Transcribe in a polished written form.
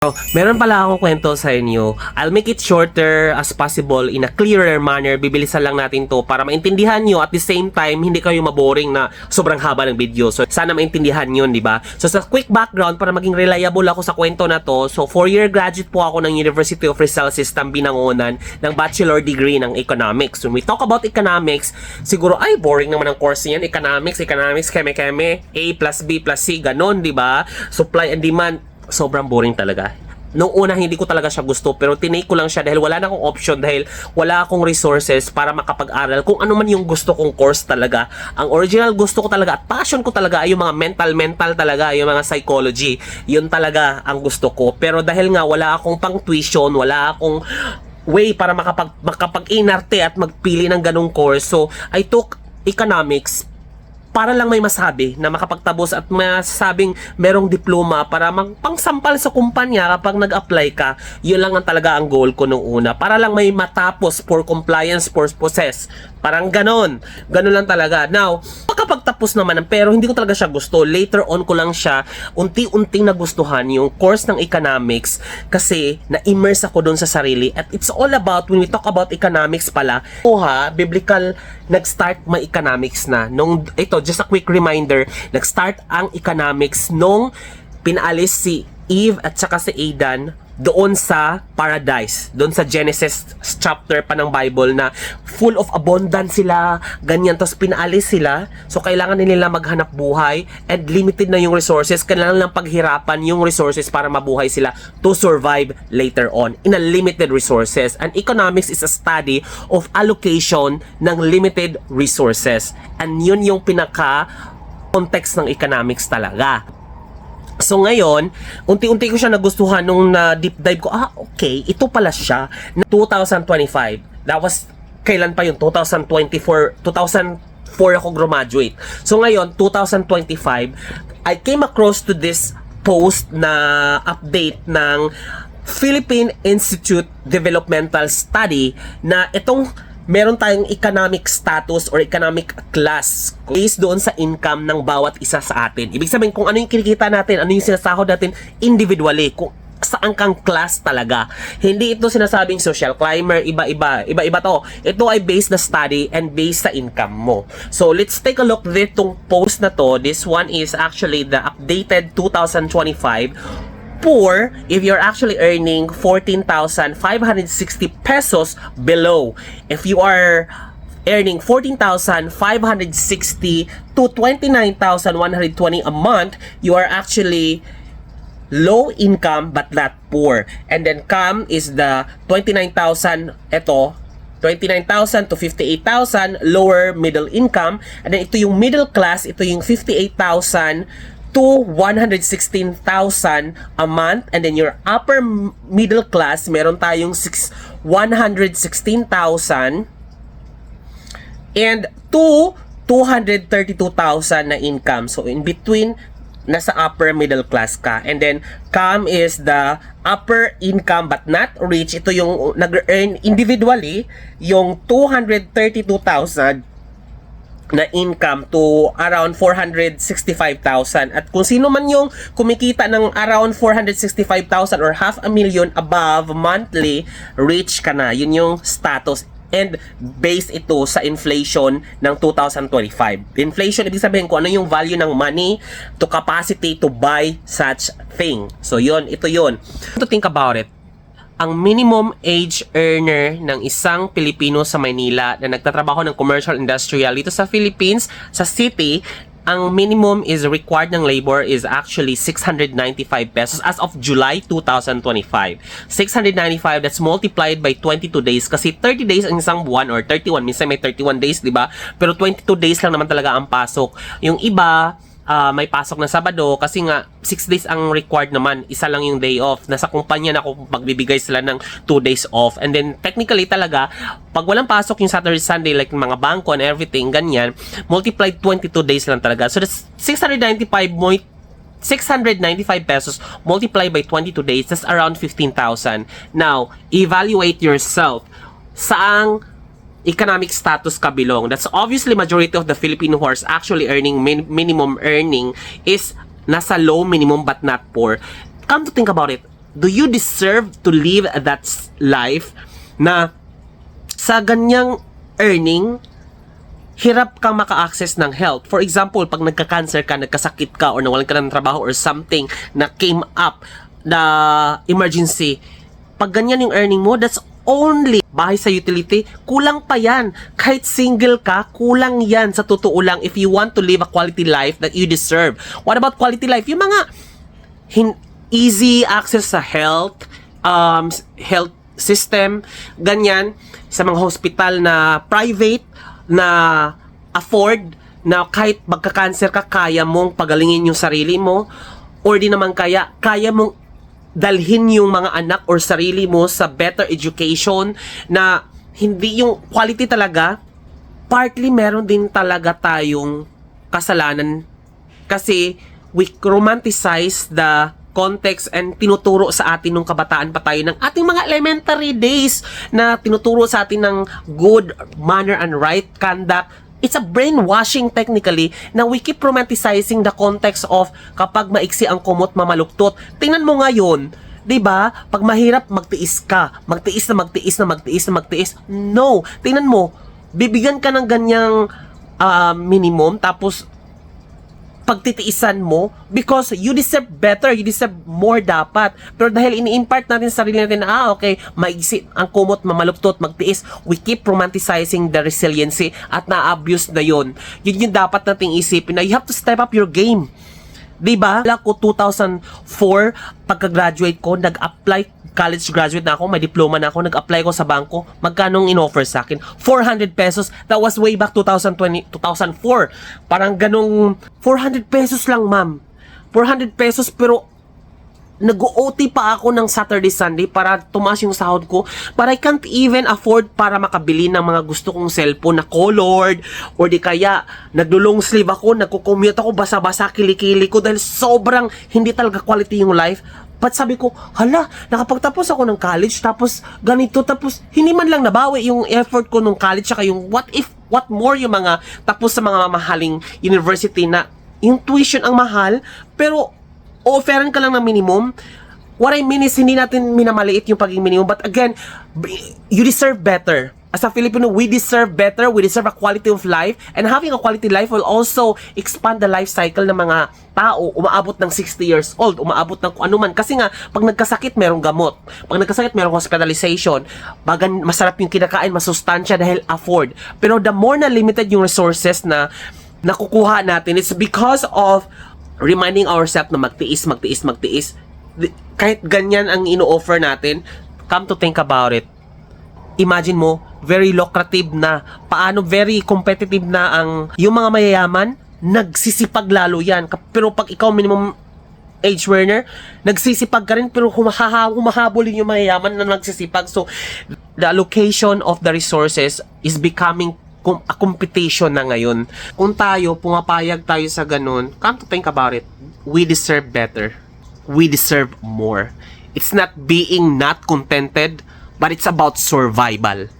So, meron pala akong kwento sa inyo. I'll make it shorter as possible in a clearer manner. Bibilisan lang natin to para maintindihan nyo at the same time hindi kayo maboring na sobrang haba ng video. So, sana maintindihan yun, di ba? So, sa quick background para maging reliable ako sa kwento na to. So, 4-year graduate po ako ng University of Rizal System Binangonan ng bachelor degree ng economics. When we talk about economics, siguro ay boring naman ang course niyan. Economics, keme-keme, A plus B plus C, ganon, di ba? Supply and demand. Sobrang boring talaga. Noong una hindi ko talaga siya gusto pero tinake ko lang siya dahil wala na akong option, dahil wala akong resources para makapag-aral kung ano man yung gusto kong course talaga. Ang original gusto ko talaga at passion ko talaga ay yung mga mental talaga, yung mga psychology. Yun talaga ang gusto ko. Pero dahil nga wala akong pang tuition, wala akong way para makapag-inarte at magpili ng ganong course. So I took economics para lang may masabi na makapagtabos at masasabing merong diploma para pangsampal sa kumpanya kapag nag-apply ka. Yun lang ang talaga ang goal ko nung una. Para lang may matapos for compliance purposes. Parang ganon. Ganon lang talaga. Now, pagkapagtapos naman, pero hindi ko talaga siya gusto. Later on ko lang siya unti-unting nagustuhan yung course ng economics kasi na-immerse ako doon sa sarili. At it's all about, when we talk about economics pala, biblical, nag-start may economics na. Ito, just a quick reminder, nag-start ang economics nung pinaalis si Eve at saka si Adan doon sa paradise, doon sa Genesis chapter pa ng Bible na full of abundance sila, ganyan, tapos pinaalis sila, so kailangan nila maghanap buhay and limited na yung resources, kailangan lang paghirapan yung resources para mabuhay sila to survive later on in a limited resources. And economics is a study of allocation ng limited resources, and yun yung pinaka context ng economics talaga. So ngayon, unti-unti ko siya nagustuhan nung na-deep dive ko, okay, ito pala siya na 2025. That was, kailan pa yun? 2024 ako graduate. So ngayon, 2025, I came across to this post na update ng Philippine Institute Developmental Study na itong meron tayong economic status or economic class based doon sa income ng bawat isa sa atin. Ibig sabihin kung ano yung kinikita natin, ano yung sinasahod natin individually, kung saan kang class talaga. Hindi ito sinasabing social climber, iba-iba to. Ito ay based na study and based sa income mo. So let's take a look ditong post na to. This one is actually the updated 2025 for if you're actually earning 14,560 pesos below. If you are earning 14,560 to 29,120 a month, you are actually low income but not poor. And then CAM is the 29,000, ito 29,000 to 58,000, lower middle income. And then ito yung middle class, ito yung 58,000 to 116,000 a month. And then your upper middle class, meron tayong 116,000 and to 232,000 na income. So in between, nasa upper middle class ka. And then CAM is the upper income but not rich. Ito yung nag-earn individually, yung 232,000 na income to around 465,000. At kung sino man yung kumikita ng around 465,000 or 500,000 above monthly, rich ka na. Yun yung status. And based ito sa inflation ng 2025. Inflation, ibig sabihin kung ano yung value ng money to capacity to buy such thing. So yun, ito yun. To think about it, ang minimum age earner ng isang Pilipino sa Maynila na nagtatrabaho ng commercial industrial dito sa Philippines, sa city, ang minimum is required ng labor is actually 695 pesos as of July 2025. 695, that's multiplied by 22 days kasi 30 days ang isang buwan or 31, minsan may 31 days, di ba? Pero 22 days lang naman talaga ang pasok. Yung iba, may pasok na Sabado kasi nga 6 days ang required naman, isa lang yung day off. Nasa kumpanya na kung magbibigay sila ng 2 days off. And then technically talaga, pag walang pasok yung Saturday, Sunday, like mga bangko and everything, ganyan, multiplied 22 days lang talaga. So that's 695 pesos multiplied by 22 days, that's around 15,000. Now, evaluate yourself. Saang economic status ka belong? That's obviously majority of the Filipino who are actually earning minimum earning is nasa low minimum but not poor. Come to think about it, do you deserve to live that life na sa ganyang earning, hirap kang maka-access ng health? For example, pag nagka-cancer ka, nagkasakit ka, or nawalan ka ng trabaho, or something na came up na emergency, pag ganyan yung earning mo, that's only bahay sa utility, kulang pa yan. Kahit single ka, kulang yan sa totoo lang if you want to live a quality life that you deserve. What about quality life? Yung mga easy access sa health, health system, ganyan, sa mga hospital na private, na afford, na kahit magka-cancer ka, kaya mong pagalingin yung sarili mo, or di naman kaya mong dalhin yung mga anak or sarili mo sa better education, na hindi yung quality talaga. Partly meron din talaga tayong kasalanan kasi we romanticize the context and tinuturo sa atin nung kabataan pa tayo ng ating mga elementary days, na tinuturo sa atin ng good manner and right conduct. It's a brainwashing technically na we keep romanticizing the context of kapag maiksi ang kumot, mamaluktot. Tingnan mo ngayon, 'di ba? Pag mahirap, magtiis ka. Magtiis na magtiis na magtiis na magtiis. No, tingnan mo, bibigyan ka ng ganyang minimum, tapos pagtitiisan mo because you deserve better, you deserve more dapat. Pero dahil ini-impart natin sa sarili natin na, okay, maigsi ang kumot, mamaluktot, magtiis, we keep romanticizing the resiliency at na-abuse na yun. Yun yung dapat nating isipin na you have to step up your game. Diba? Ako 2004, pagka-graduate ko, nag-apply, college graduate na ako, may diploma na ako, nag-apply ko sa bangko. Magkano in-offer sa akin? 400 pesos. That was way back 2004. Parang ganong 400 pesos lang, ma'am. 400 pesos, pero nag-OT pa ako ng Saturday, Sunday para tumaas yung sahod ko. But I can't even afford para makabili ng mga gusto kong cellphone na colored, or di kaya naglo-long sleeve ako, nagko-commute ako, basa-basa kilikili ko dahil sobrang hindi talaga quality yung life. But sabi ko, hala, nakapagtapos ako ng college, tapos ganito, tapos hindi man lang nabawi yung effort ko nung college, saka yung what more yung mga tapos sa mga mamahaling university na yung tuition ang mahal, pero offeran ka lang ng minimum. What I mean is, hindi natin minamaliit yung pagiging minimum. But again, you deserve better. As a Filipino, we deserve better. We deserve a quality of life. And having a quality life will also expand the life cycle ng mga tao. Umaabot ng 60 years old. Umaabot ng kung ano man. Kasi nga, pag nagkasakit, merong gamot. Pag nagkasakit, merong hospitalization. Bagan, masarap yung kinakain, masustansya dahil afford. Pero the more na limited yung resources na nakukuha natin, it's because of reminding ourselves na magtiis. Kahit ganyan ang ino-offer natin, come to think about it, imagine mo, very lucrative na, paano very competitive na ang yung mga mayayaman, nagsisipag lalo yan. Pero pag ikaw minimum age earner, nagsisipag ka rin, pero humahabol yung mayayaman na nagsisipag. So, the allocation of the resources is becoming a competition na ngayon. Kung tayo, pumapayag tayo sa ganun, come to think about it, we deserve better. We deserve more. It's not being not contented, but it's about survival.